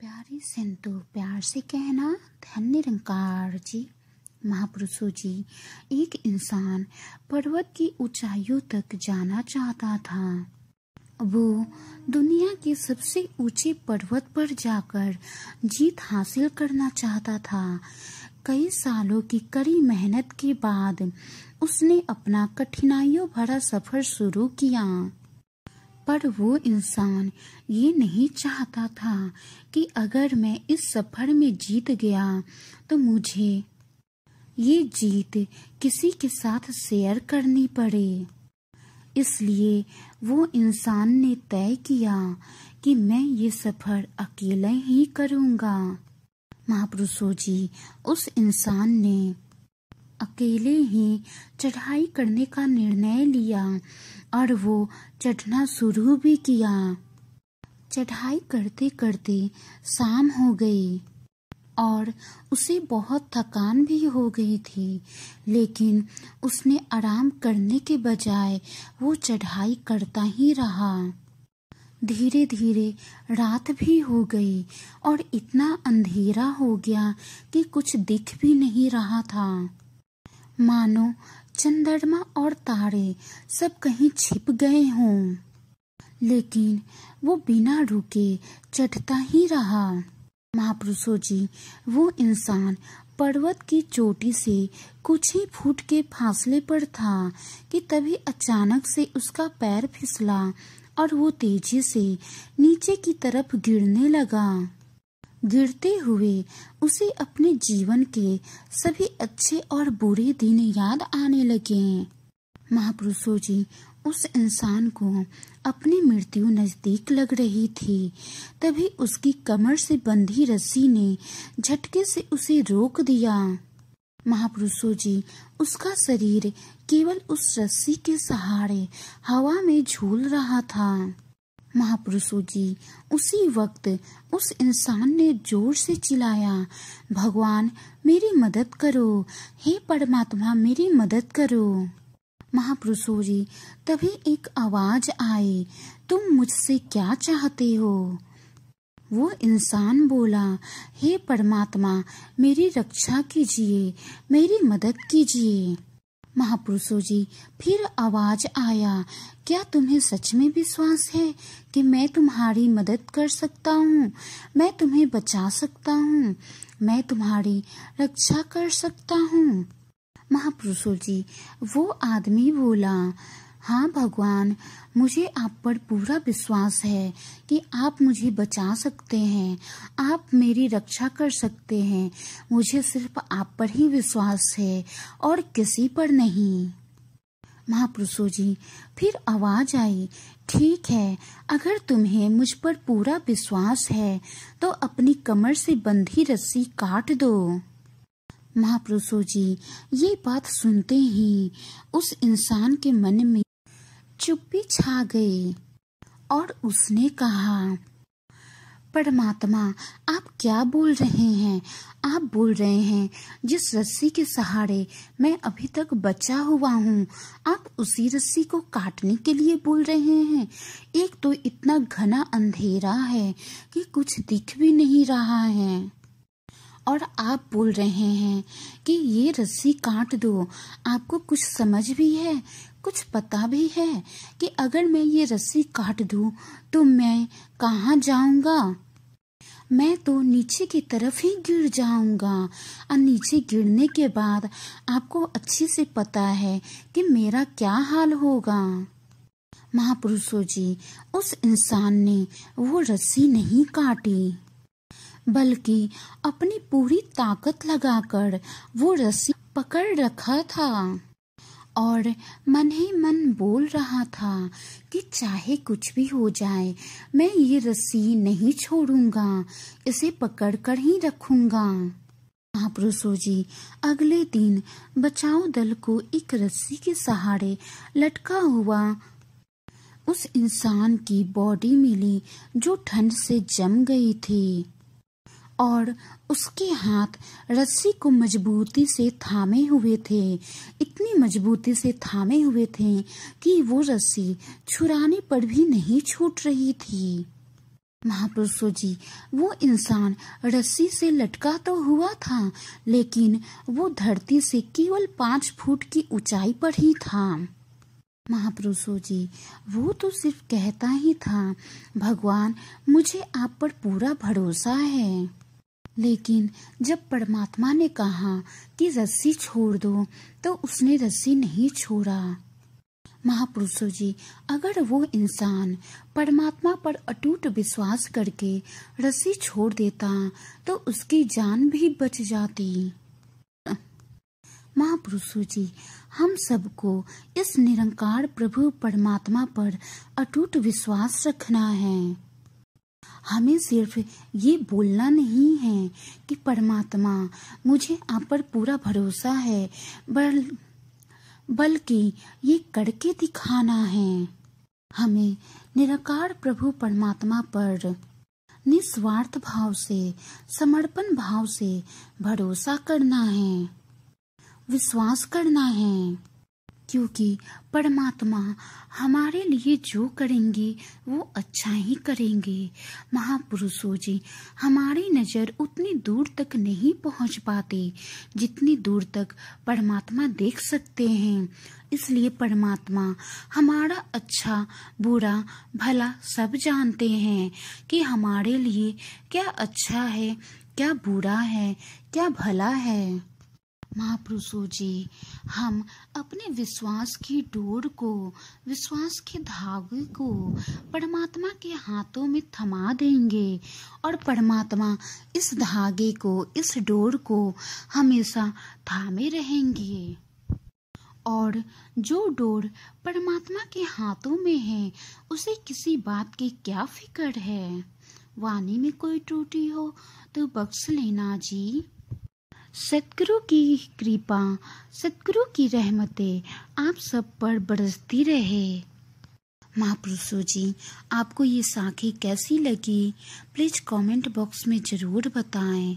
प्यारी सिंधु, प्यार से कहना। धन्य निरंकार जी, महापुरुषों जी। एक इंसान पर्वत की ऊंचाइयों तक जाना चाहता था। वो दुनिया के सबसे ऊंचे पर्वत पर जाकर जीत हासिल करना चाहता था। कई सालों की कड़ी मेहनत के बाद उसने अपना कठिनाइयों भरा सफर शुरू किया। पर वो इंसान ये नहीं चाहता था कि अगर मैं इस सफर में जीत गया तो मुझे ये जीत किसी के साथ शेयर करनी पड़े। इसलिए वो इंसान ने तय किया कि मैं ये सफर अकेले ही करूँगा। महापुरुषों जी, उस इंसान ने अकेले ही चढ़ाई करने का निर्णय लिया और वो चढ़ना शुरू भी किया। चढ़ाई करते करते शाम हो गई और उसे बहुत थकान भी हो गई थी, लेकिन उसने आराम करने के बजाय वो चढ़ाई करता ही रहा। धीरे धीरे रात भी हो गई और इतना अंधेरा हो गया कि कुछ दिख भी नहीं रहा था। मानो चंद्रमा और तारे सब कहीं छिप गए हों। लेकिन वो बिना रुके चढ़ता ही रहा। महापुरुषों जी, वो इंसान पर्वत की चोटी से कुछ ही फुट के फासले पर था कि तभी अचानक से उसका पैर फिसला और वो तेजी से नीचे की तरफ गिरने लगा। गिरते हुए उसे अपने जीवन के सभी अच्छे और बुरे दिन याद आने लगे। महापुरुषों जी, उस इंसान को अपनी मृत्यु नजदीक लग रही थी। तभी उसकी कमर से बंधी रस्सी ने झटके से उसे रोक दिया। महापुरुषों जी, उसका शरीर केवल उस रस्सी के सहारे हवा में झूल रहा था। महापुरुषों जी, उसी वक्त उस इंसान ने जोर से चिल्लाया, भगवान मेरी मदद करो, हे परमात्मा मेरी मदद करो। महापुरुषों जी, तभी एक आवाज आई, तुम मुझसे क्या चाहते हो? वो इंसान बोला, हे परमात्मा मेरी रक्षा कीजिए, मेरी मदद कीजिए। महापुरुषों जी, फिर आवाज आया, क्या तुम्हें सच में विश्वास है कि मैं तुम्हारी मदद कर सकता हूँ, मैं तुम्हें बचा सकता हूँ, मैं तुम्हारी रक्षा कर सकता हूँ? महापुरुषों जी, वो आदमी बोला, हाँ भगवान, मुझे आप पर पूरा विश्वास है कि आप मुझे बचा सकते हैं, आप मेरी रक्षा कर सकते हैं। मुझे सिर्फ आप पर ही विश्वास है और किसी पर नहीं। महापुरुषों जी, फिर आवाज आई, ठीक है, अगर तुम्हें मुझ पर पूरा विश्वास है तो अपनी कमर से बंधी रस्सी काट दो। महापुरुषों जी, ये बात सुनते ही उस इंसान के मन में चुप्पी छा गई और उसने कहा, परमात्मा आप क्या बोल रहे हैं? आप बोल रहे हैं जिस रस्सी के सहारे मैं अभी तक बचा हुआ हूँ, आप उसी रस्सी को काटने के लिए बोल रहे हैं। एक तो इतना घना अंधेरा है कि कुछ दिख भी नहीं रहा है, और आप बोल रहे हैं कि ये रस्सी काट दो। आपको कुछ समझ भी है, कुछ पता भी है कि अगर मैं ये रस्सी काट दूं तो मैं कहाँ जाऊंगा? मैं तो नीचे की तरफ ही गिर जाऊंगा, और नीचे गिरने के बाद आपको अच्छे से पता है कि मेरा क्या हाल होगा। महापुरुषों जी, उस इंसान ने वो रस्सी नहीं काटी, बल्कि अपनी पूरी ताकत लगाकर वो रस्सी पकड़ रखा था और मन ही मन बोल रहा था कि चाहे कुछ भी हो जाए, मैं ये रस्सी नहीं छोड़ूंगा, इसे पकड़ कर ही रखूंगा। महापुरुषों जी, अगले दिन बचाव दल को एक रस्सी के सहारे लटका हुआ उस इंसान की बॉडी मिली जो ठंड से जम गई थी, और उसके हाथ रस्सी को मजबूती से थामे हुए थे। इतनी मजबूती से थामे हुए थे कि वो रस्सी छुड़ाने पर भी नहीं छूट रही थी। महापुरुषों जी, वो इंसान रस्सी से लटका तो हुआ था, लेकिन वो धरती से केवल 5 फुट की ऊंचाई पर ही था। महापुरुषों जी, वो तो सिर्फ कहता ही था, भगवान मुझे आप पर पूरा भरोसा है। लेकिन जब परमात्मा ने कहा कि रस्सी छोड़ दो, तो उसने रस्सी नहीं छोड़ा। महापुरुषों जी, अगर वो इंसान परमात्मा पर अटूट विश्वास करके रस्सी छोड़ देता तो उसकी जान भी बच जाती। महापुरुषों जी, हम सबको इस निरंकार प्रभु परमात्मा पर अटूट विश्वास रखना है। हमें सिर्फ ये बोलना नहीं है कि परमात्मा मुझे आप पर पूरा भरोसा है, बल्कि ये करके दिखाना है। हमें निराकार प्रभु परमात्मा पर निस्वार्थ भाव से, समर्पण भाव से भरोसा करना है, विश्वास करना है, क्योंकि परमात्मा हमारे लिए जो करेंगे वो अच्छा ही करेंगे। महापुरुषों जी, हमारी नज़र उतनी दूर तक नहीं पहुंच पाती जितनी दूर तक परमात्मा देख सकते हैं। इसलिए परमात्मा हमारा अच्छा बुरा भला सब जानते हैं कि हमारे लिए क्या अच्छा है, क्या बुरा है, क्या भला है। महापुरुषों जी, हम अपने विश्वास की डोर को, विश्वास के धागे को परमात्मा के हाथों में थमा देंगे और परमात्मा इस धागे को, इस डोर को हमेशा थामे रहेंगे। और जो डोर परमात्मा के हाथों में है, उसे किसी बात की क्या फिक्र है। वाणी में कोई त्रुटि हो तो बख्श लेना जी। सतगुरु की कृपा, सतगुरु की रहमतें आप सब पर बरसती रहे। महापुरुषों जी, आपको ये साखी कैसी लगी, प्लीज कमेंट बॉक्स में जरूर बताएं।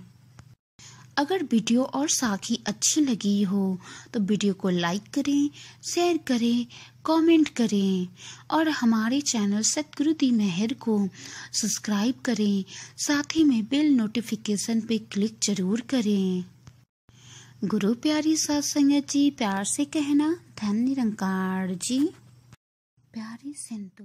अगर वीडियो और साखी अच्छी लगी हो तो वीडियो को लाइक करें, शेयर करें, कमेंट करें और हमारे चैनल सतगुरु दी मेहर को सब्सक्राइब करें। साथ ही में बेल नोटिफिकेशन पे क्लिक जरूर करें। गुरु प्यारी साथ संगत जी, प्यार से कहना धन निरंकार जी। प्यारी सिंधु।